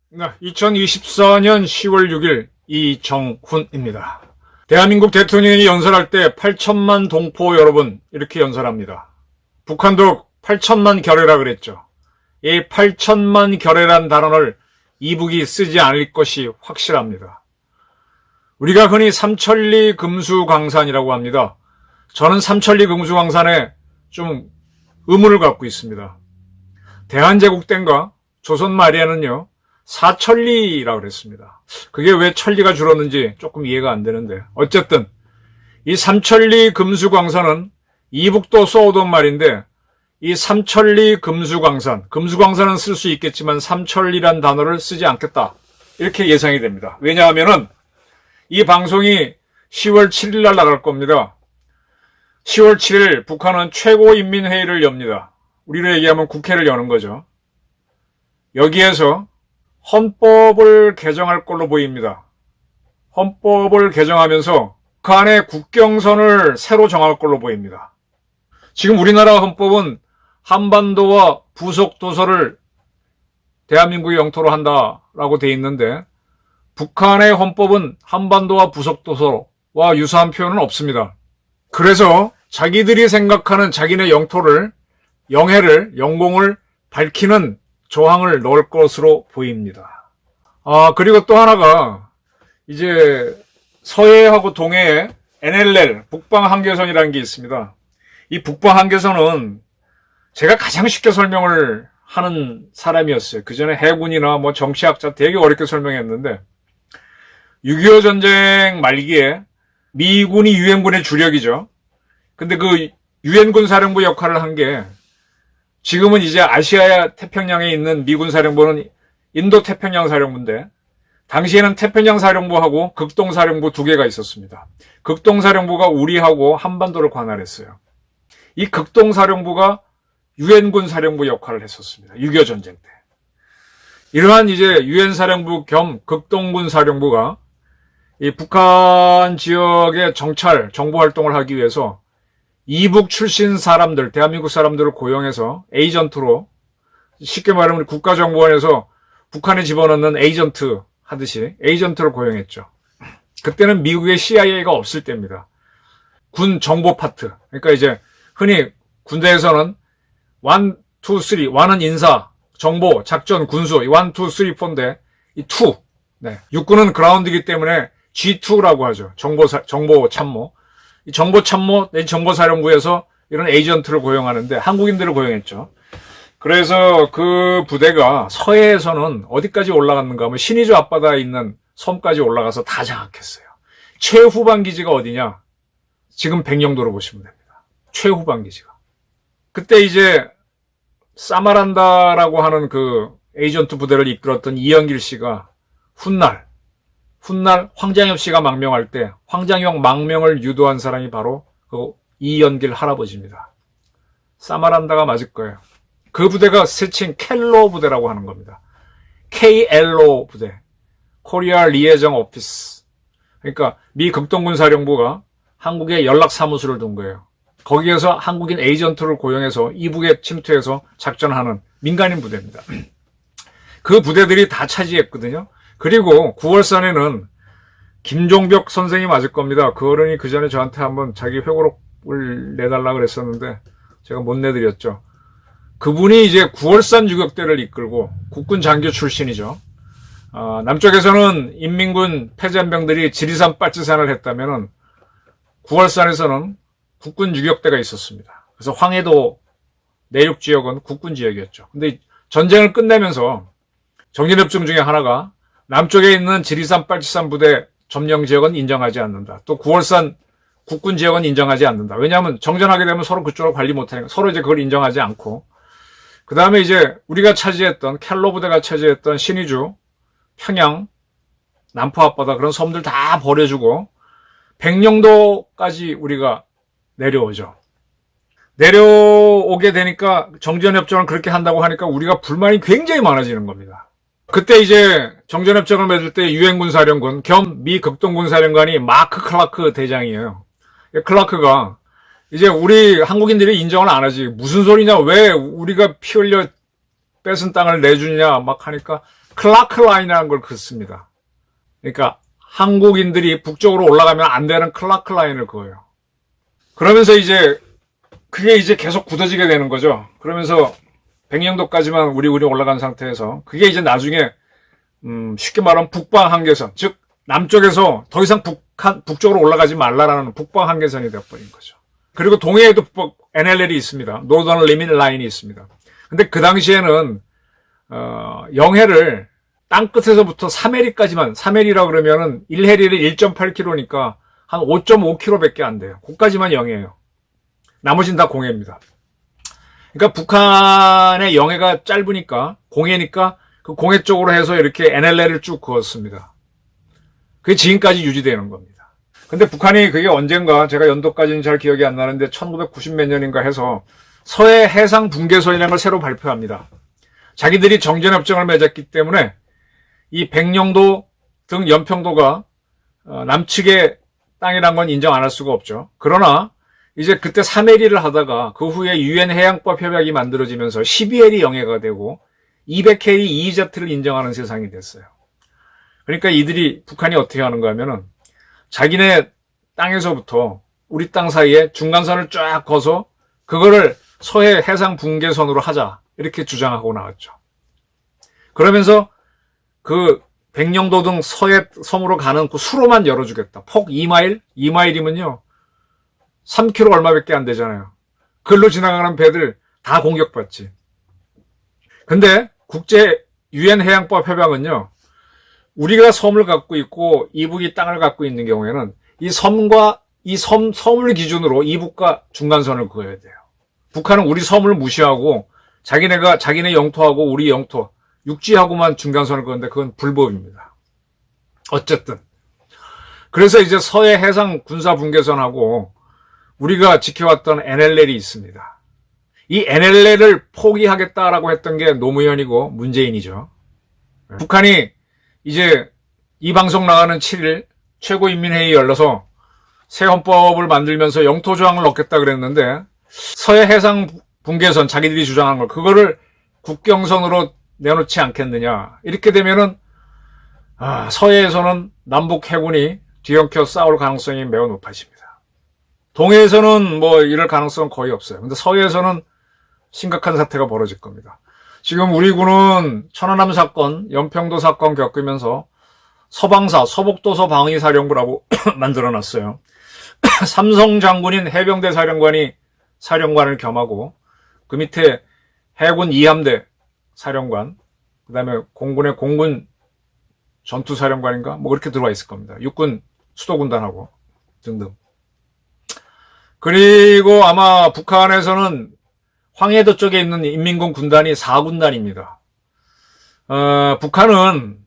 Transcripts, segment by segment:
네, 2024년 10월 6일 이정훈입니다. 대한민국 대통령이 연설할 때 8천만 동포 여러분 이렇게 연설합니다. 북한도 8천만 결의라 그랬죠. 이 8천만 결의란 단어를 이북이 쓰지 않을 것이 확실합니다. 우리가 흔히 삼천리 금수강산이라고 합니다. 저는 삼천리 금수강산에 좀 의문을 갖고 있습니다. 대한제국 때인가 조선 말에는요 사천리라고 그랬습니다. 그게 왜 천리가 줄었는지 조금 이해가 안 되는데 어쨌든 이 삼천리 금수광산은 이북도 써오던 말인데 이 삼천리 금수광산은 쓸 수 있겠지만 삼천리란 단어를 쓰지 않겠다 이렇게 예상이 됩니다. 왜냐하면은 이 방송이 10월 7일 날 나갈 겁니다. 10월 7일 북한은 최고인민회의를 엽니다. 우리로 얘기하면 국회를 여는 거죠. 여기에서 헌법을 개정할 걸로 보입니다. 헌법을 개정하면서 그 안에 국경선을 새로 정할 걸로 보입니다. 지금 우리나라 헌법은 한반도와 부속도서를 대한민국의 영토로 한다라고 돼 있는데 북한의 헌법은 한반도와 부속도서와 유사한 표현은 없습니다. 그래서 자기들이 생각하는 자기네 영토를, 영해를, 밝히는 조항을 넣을 것으로 보입니다. 그리고 또 하나가 이제 서해하고 동해에 NLL, 북방한계선이라는 게 있습니다. 이 북방한계선은 제가 가장 쉽게 설명을 하는 사람이었어요. 그 전에 해군이나 뭐 정치학자 되게 어렵게 설명했는데 6.25 전쟁 말기에 미군이 유엔군의 주력이죠. 근데 그 유엔군 사령부 역할을 한 게 지금은 이제 아시아 태평양에 있는 미군 사령부는 인도 태평양 사령부인데 당시에는 태평양 사령부하고 극동 사령부 두 개가 있었습니다. 극동 사령부가 우리하고 한반도를 관할했어요. 이 극동 사령부가 유엔군 사령부 역할을 했었습니다. 6.25 전쟁 때. 이러한 이제 유엔 사령부 겸 극동군 사령부가 이 북한 지역의 정찰, 정보 활동을 하기 위해서 이북 출신 사람들, 대한민국 사람들을 고용해서 에이전트로, 쉽게 말하면 국가정보원에서 북한에 집어넣는 에이전트 하듯이 에이전트를 고용했죠. 그때는 미국의 CIA가 없을 때입니다. 군 정보 파트. 그러니까 이제 흔히 군대에서는 1, 2, 3, 1은 인사, 정보, 작전, 군수, 1, 2, 3, 4인데 이 2. 네. 육군은 그라운드이기 때문에 G2라고 하죠. 정보 참모. 이 정보참모, 정보사령부에서 이런 에이전트를 고용하는데 한국인들을 고용했죠. 그래서 그 부대가 서해에서는 어디까지 올라갔는가 하면 신의주 앞바다에 있는 섬까지 올라가서 다 장악했어요. 최후방 기지가 어디냐? 지금 백령도로 보시면 됩니다. 최후방 기지가. 그때 이제 사마란다라고 하는 그 에이전트 부대를 이끌었던 이영길 씨가 훗날 황장엽 씨가 망명할 때 황장엽 망명을 유도한 사람이 바로 그 이영길 할아버지입니다. 사마란다가 맞을 거예요. 그 부대가 세칭 켈로 부대라고 하는 겁니다. KLO 부대. 코리아 리에정 오피스. 그러니까 미 극동군 사령부가 한국에 연락사무소를 둔 거예요. 거기에서 한국인 에이전트를 고용해서 이북에 침투해서 작전하는 민간인 부대입니다. 그 부대들이 다 차지했거든요. 그리고 9월산에는 김종벽 선생이 맞을 겁니다. 그 어른이 그 전에 저한테 한번 자기 회고록을 내달라고 그랬었는데 제가 못 내드렸죠. 그분이 이제 9월산 유격대를 이끌고 국군 장교 출신이죠. 남쪽에서는 인민군 폐잔병들이 지리산 빨치산을 했다면은 9월산에서는 국군 유격대가 있었습니다. 그래서 황해도 내륙 지역은 국군 지역이었죠. 근데 전쟁을 끝내면서 정전협정 중에 하나가 남쪽에 있는 지리산 빨치산 부대 점령 지역은 인정하지 않는다. 또 9월산 국군 지역은 인정하지 않는다. 왜냐하면 정전하게 되면 서로 그쪽을 관리 못하니까 서로 이제 그걸 인정하지 않고 그 다음에 이제 우리가 차지했던 켈로 부대가 차지했던 신의주, 평양, 남포 앞바다 그런 섬들 다 버려주고 백령도까지 우리가 내려오죠. 내려오게 되니까 정전협정을 그렇게 한다고 하니까 우리가 불만이 굉장히 많아지는 겁니다. 그때 이제 정전협정을 맺을 때 유엔 군사령군 겸 미 극동군사령관이 마크 클라크 대장이에요. 클라크가 이제 우리 한국인들이 인정을 안 하지. 무슨 소리냐? 왜 우리가 피 흘려 뺏은 땅을 내주냐? 막 하니까 클라크 라인이라는 걸 긋습니다. 그러니까 한국인들이 북쪽으로 올라가면 안 되는 클라크 라인을 그어요. 그러면서 이제 그게 이제 계속 굳어지게 되는 거죠. 그러면서 백령도까지만 우리 올라간 상태에서 그게 이제 나중에 쉽게 말하면 북방 한계선, 즉 남쪽에서 더 이상 북쪽으로 올라가지 말라라는 북방 한계선이 되어버린 거죠. 그리고 동해에도 NLL이 있습니다. 노던 리밋 라인이 있습니다. 근데 그 당시에는 영해를 땅 끝에서부터 3해리까지만, 3해리라 그러면은 1해리를 1.8km니까 한 5.5km밖에 안 돼요. 거기까지만 영해예요. 나머지는 다 공해입니다. 그러니까 북한의 영해가 짧으니까, 공해니까 그 공해 쪽으로 해서 이렇게 NLL을 쭉 그었습니다. 그게 지금까지 유지되는 겁니다. 근데 북한이 그게 언젠가, 제가 연도까지는 잘 기억이 안 나는데 1990 몇 년인가 해서 서해 해상 붕괴선이라는 걸 새로 발표합니다. 자기들이 정전협정을 맺었기 때문에 이 백령도 등 연평도가 남측의 땅이란 건 인정 안 할 수가 없죠. 그러나 이제 그때 3해리를 하다가 그 후에 유엔 해양법 협약이 만들어지면서 12해리 영해가 되고 200해리 EEZ를 인정하는 세상이 됐어요. 그러니까 이들이, 북한이 어떻게 하는가 하면은 자기네 땅에서부터 우리 땅 사이에 중간선을 쫙 거서 그거를 서해 해상 붕괴선으로 하자, 이렇게 주장하고 나왔죠. 그러면서 그 백령도 등 서해 섬으로 가는 그 수로만 열어주겠다. 폭 2마일? 2마일이면요 3km 얼마밖에 안 되잖아요. 그걸로 지나가는 배들 다 공격받지. 근데 국제 유엔 해양법 협약은요, 우리가 섬을 갖고 있고 이북이 땅을 갖고 있는 경우에는 이 섬과 이 섬을 기준으로 이북과 중간선을 그어야 돼요. 북한은 우리 섬을 무시하고 자기네 영토하고 우리 영토, 육지하고만 중간선을 그었는데 그건 불법입니다. 어쨌든. 그래서 이제 서해 해상 군사 붕괴선하고 우리가 지켜왔던 NLL이 있습니다. 이 NLL을 포기하겠다라고 했던 게 노무현이고 문재인이죠. 북한이 이제 이 방송 나가는 7일 최고인민회의 열려서 새 헌법을 만들면서 영토조항을 넣겠다 그랬는데 서해 해상 붕괴선, 자기들이 주장한 걸, 그거를 국경선으로 내놓지 않겠느냐. 이렇게 되면은 서해에서는 남북 해군이 뒤엉켜 싸울 가능성이 매우 높아집니다. 동해에서는 뭐 이럴 가능성은 거의 없어요. 근데 서해에서는 심각한 사태가 벌어질 겁니다. 지금 우리 군은 천안함 사건, 연평도 사건 겪으면서 서방사, 서북도서 방위사령부라고 만들어놨어요. 삼성 장군인 해병대 사령관을 겸하고 그 밑에 해군 2함대 사령관, 그 다음에 공군의 공군 전투사령관인가? 뭐 그렇게 들어와 있을 겁니다. 육군 수도군단하고 등등. 그리고 아마 북한에서는 황해도 쪽에 있는 인민군 군단이 4군단입니다. 북한은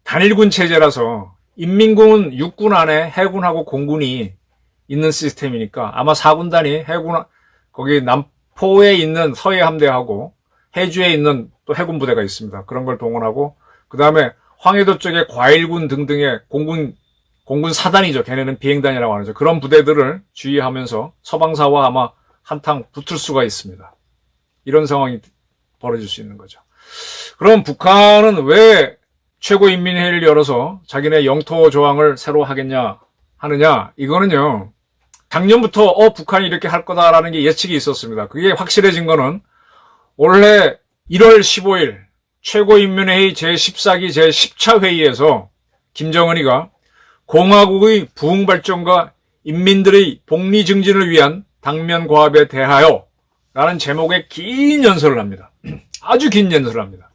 단일군 체제라서 인민군 육군 안에 해군하고 공군이 있는 시스템이니까 아마 4군단이 거기 남포에 있는 서해 함대하고 해주에 있는 또 해군 부대가 있습니다. 그런 걸 동원하고, 그 다음에 황해도 쪽에 과일군 등등의 공군 사단이죠. 걔네는 비행단이라고 하죠. 그런 부대들을 주의하면서 서방사와 아마 한탕 붙을 수가 있습니다. 이런 상황이 벌어질 수 있는 거죠. 그럼 북한은 왜 최고인민회의를 열어서 자기네 영토 조항을 새로 하느냐? 이거는요, 작년부터 북한이 이렇게 할 거다라는 게 예측이 있었습니다. 그게 확실해진 거는 올해 1월 15일 최고인민회의 제14기 제10차 회의에서 김정은이가 공화국의 부흥발전과 인민들의 복리 증진을 위한 당면 과업에 대하여 라는 제목의 긴 연설을 합니다. 아주 긴 연설을 합니다.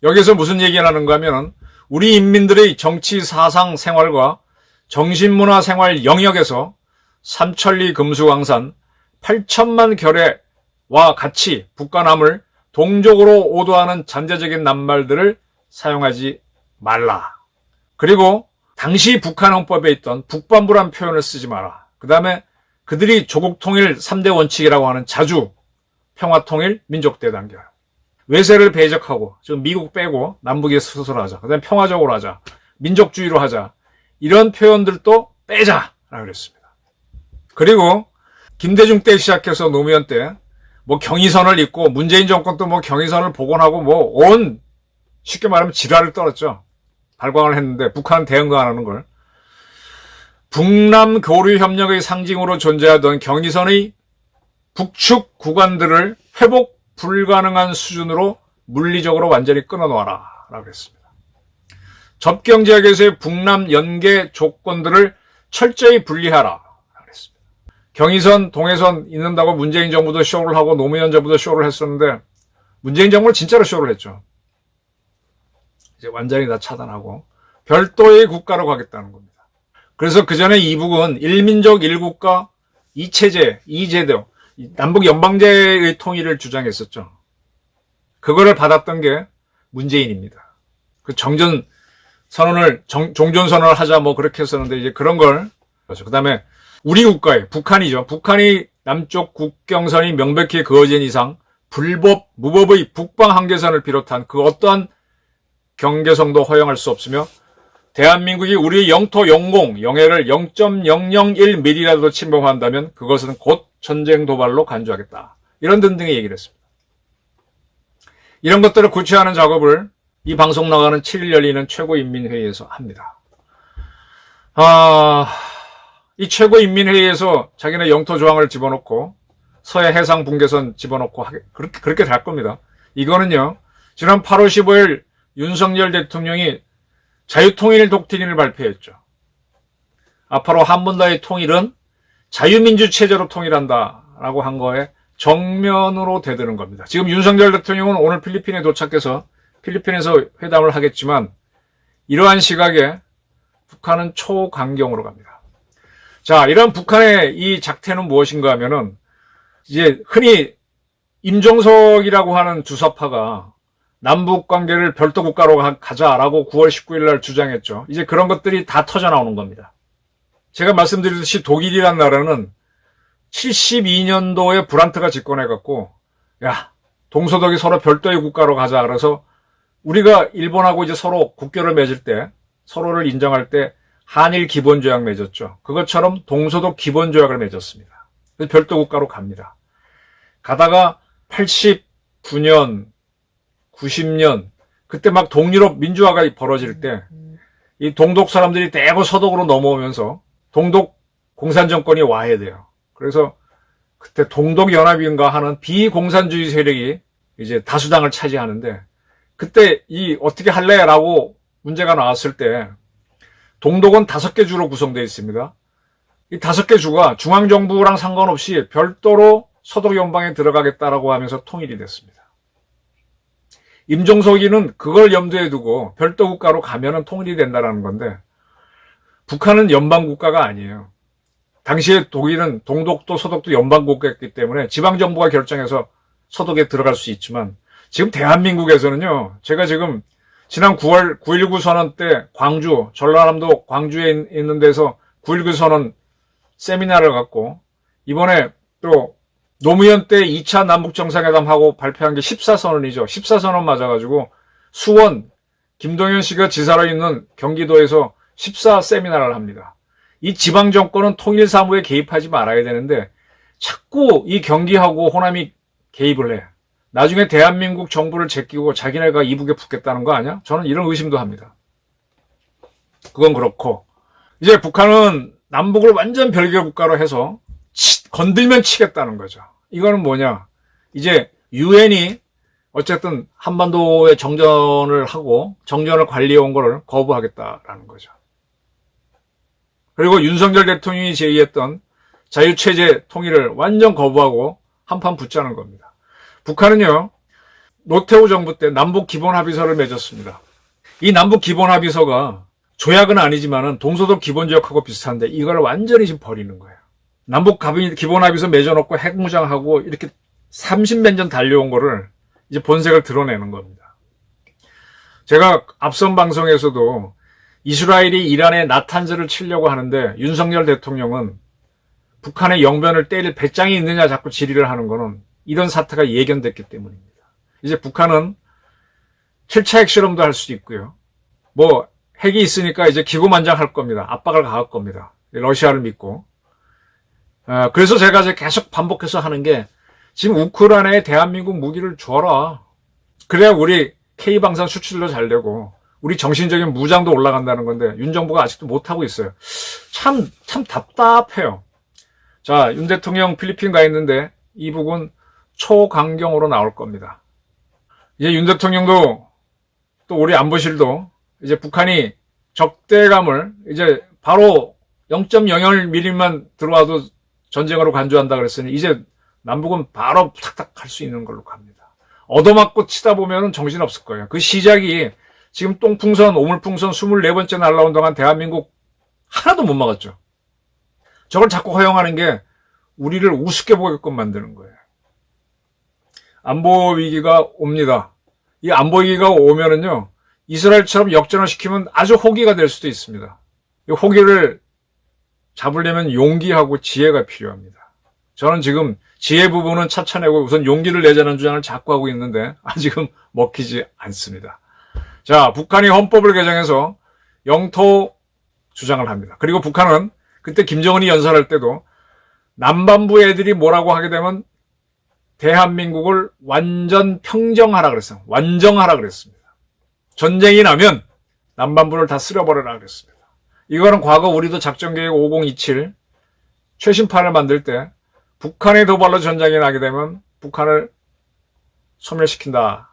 여기서 무슨 얘기를 하는가 하면 우리 인민들의 정치 사상 생활과 정신문화 생활 영역에서 삼천리 금수강산 8천만 결의와 같이 북한함을 동족으로 오도하는 잔재적인 낱말들을 사용하지 말라. 그리고 당시 북한 헌법에 있던 북반부란 표현을 쓰지 마라. 그 다음에 그들이 조국 통일 3대 원칙이라고 하는 자주, 평화 통일, 민족 대단결. 외세를 배적하고 지금 미국 빼고 남북이 스스로 하자. 그다음에 평화적으로 하자. 민족주의로 하자. 이런 표현들도 빼자라고 그랬습니다. 그리고 김대중 때 시작해서 노무현 때 뭐 경의선을 잇고 문재인 정권도 뭐 경의선을 복원하고 뭐 온 쉽게 말하면 지랄을 떨었죠. 발광을 했는데 북한은 대응도 안 하는 걸. 북남 교류 협력의 상징으로 존재하던 경의선의 북측 구간들을 회복 불가능한 수준으로 물리적으로 완전히 끊어놓아라 라고 했습니다. 접경지역에서의 북남 연계 조건들을 철저히 분리하라 라고 했습니다. 경의선, 동해선 있는다고 문재인 정부도 쇼를 하고 노무현 정부도 쇼를 했었는데 문재인 정부는 진짜로 쇼를 했죠. 이제 완전히 다 차단하고 별도의 국가로 가겠다는 겁니다. 그래서 그 전에 이북은 일민족 일국가 이체제, 이제도 남북 연방제의 통일을 주장했었죠. 그거를 받았던 게 문재인입니다. 그 정전 선언을 종전 선언을 하자 뭐 그렇게 했었는데 이제 그런 걸 그 다음에 우리 국가에 북한이죠. 북한이 남쪽 국경선이 명백히 그어진 이상 불법 무법의 북방 한계선을 비롯한 그 어떠한 경계선도 허용할 수 없으며 대한민국이 우리의 영토 영공 영해를 0.001mm라도 침범한다면 그것은 곧 전쟁 도발로 간주하겠다. 이런 등등의 얘기를 했습니다. 이런 것들을 구체화하는 작업을 이 방송 나가는 7일 열리는 최고인민회의에서 합니다. 이 최고인민회의에서 자기네 영토 조항을 집어넣고 서해 해상 붕괴선 집어넣고 그렇게 될 겁니다. 이거는요. 지난 8월 15일 윤석열 대통령이 자유통일 독트린을 발표했죠. 앞으로 한반도의 통일은 자유민주 체제로 통일한다라고 한 거에 정면으로 대드는 겁니다. 지금 윤석열 대통령은 오늘 필리핀에 도착해서 필리핀에서 회담을 하겠지만 이러한 시각에 북한은 초강경으로 갑니다. 자, 이런 북한의 이 작태는 무엇인가 하면은 이제 흔히 임종석이라고 하는 주사파가 남북 관계를 별도 국가로 가자라고 9월 19일 날 주장했죠. 이제 그런 것들이 다 터져 나오는 겁니다. 제가 말씀드렸듯이 독일이란 나라는 72년도에 브란트가 집권해갖고 야 동서독이 서로 별도의 국가로 가자. 그래서 우리가 일본하고 이제 서로 국교를 맺을 때 서로를 인정할 때 한일 기본조약 맺었죠. 그것처럼 동서독 기본조약을 맺었습니다. 그래서 별도 국가로 갑니다. 가다가 89년 90년 그때 막 동유럽 민주화가 벌어질 때 이 동독 사람들이 대거 서독으로 넘어오면서 동독 공산정권이 와야 돼요. 그래서 그때 동독연합인가 하는 비공산주의 세력이 이제 다수당을 차지하는데 그때 이 어떻게 할래라고 문제가 나왔을 때 동독은 5개 주로 구성되어 있습니다. 이 5개 주가 중앙정부랑 상관없이 별도로 서독연방에 들어가겠다라고 하면서 통일이 됐습니다. 임종석이는 그걸 염두에 두고 별도 국가로 가면은 통일이 된다라는 건데 북한은 연방 국가가 아니에요. 당시에 독일은 동독도 서독도 연방 국가였기 때문에 지방 정부가 결정해서 서독에 들어갈 수 있지만 지금 대한민국에서는요. 제가 지금 지난 9월 9.19 선언 때 광주, 전라남도 광주에 있는 데서 9.19 선언 세미나를 갖고 이번에 또 노무현 때 2차 남북정상회담하고 발표한 게 14선언이죠. 14선언 맞아가지고 수원, 김동연 씨가 지사로 있는 경기도에서 14세미나를 합니다. 이 지방정권은 통일사무에 개입하지 말아야 되는데 자꾸 이 경기하고 호남이 개입을 해. 나중에 대한민국 정부를 제끼고 자기네가 이북에 붙겠다는 거 아니야? 저는 이런 의심도 합니다. 그건 그렇고 이제 북한은 남북을 완전 별개 국가로 해서 건들면 치겠다는 거죠. 이거는 뭐냐? 이제 유엔이 어쨌든 한반도에 정전을 하고 정전을 관리해 온 거를 거부하겠다라는 거죠. 그리고 윤석열 대통령이 제의했던 자유체제 통일을 완전 거부하고 한판 붙자는 겁니다. 북한은요, 노태우 정부 때 남북기본합의서를 맺었습니다. 이 남북기본합의서가 조약은 아니지만은 동서독 기본조약하고 비슷한데 이걸 완전히 지금 버리는 거예요. 남북 기본합의서 맺어놓고 핵무장하고 이렇게 30몇 년 달려온 거를 이제 본색을 드러내는 겁니다. 제가 앞선 방송에서도 이스라엘이 이란에 나탄즈를 치려고 하는데 윤석열 대통령은 북한의 영변을 때릴 배짱이 있느냐 자꾸 질의를 하는 거는 이런 사태가 예견됐기 때문입니다. 이제 북한은 7차 핵실험도 할 수도 있고요. 뭐 핵이 있으니까 이제 기고만장할 겁니다. 압박을 가할 겁니다. 러시아를 믿고. 그래서 제가 이제 계속 반복해서 하는 게 지금 우크라이나에 대한민국 무기를 줘라. 그래야 우리 K방산 수출도 잘 되고 우리 정신적인 무장도 올라간다는 건데 윤 정부가 아직도 못하고 있어요. 참 답답해요. 자, 윤 대통령 필리핀 가 있는데 이북은 초강경으로 나올 겁니다. 이제 윤 대통령도 또 우리 안보실도 이제 북한이 적대감을 이제 바로 0.01mm만 들어와도 전쟁으로 간주한다 그랬으니 이제 남북은 바로 탁탁 할 수 있는 걸로 갑니다. 얻어맞고 치다 보면 정신없을 거예요. 그 시작이 지금 똥풍선, 오물풍선 24번째 날라온 동안 대한민국 하나도 못 막았죠. 저걸 자꾸 허용하는 게 우리를 우습게 보게끔 만드는 거예요. 안보 위기가 옵니다. 이 안보 위기가 오면은요, 이스라엘처럼 역전을 시키면 아주 호기가 될 수도 있습니다. 이 호기를 잡으려면 용기하고 지혜가 필요합니다. 저는 지금 지혜 부분은 찾아내고 우선 용기를 내자는 주장을 자꾸 하고 있는데 아직은 먹히지 않습니다. 자, 북한이 헌법을 개정해서 영토 주장을 합니다. 그리고 북한은 그때 김정은이 연설할 때도 남반부 애들이 뭐라고 하게 되면 대한민국을 완전 평정하라 그랬어요. 완정하라 그랬습니다. 전쟁이 나면 남반부를 다 쓸어버려라 그랬습니다. 이거는 과거 우리도 작전계획 5027 최신판을 만들 때 북한의 도발로 전쟁이 나게 되면 북한을 소멸시킨다.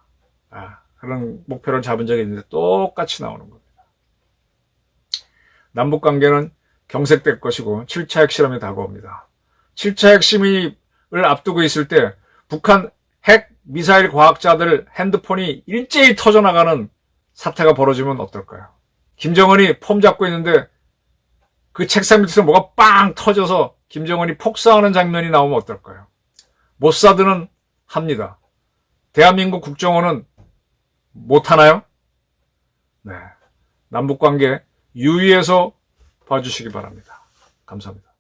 그런 목표를 잡은 적이 있는데 똑같이 나오는 겁니다. 남북관계는 경색될 것이고 7차 핵실험이 다가옵니다. 7차 핵심을 앞두고 있을 때 북한 핵 미사일 과학자들 핸드폰이 일제히 터져나가는 사태가 벌어지면 어떨까요? 김정은이 폼 잡고 있는데 그 책상 밑에서 뭐가 빵 터져서 김정은이 폭사하는 장면이 나오면 어떨까요? 모사드는 합니다. 대한민국 국정원은 못하나요? 네. 남북관계 유의해서 봐주시기 바랍니다. 감사합니다.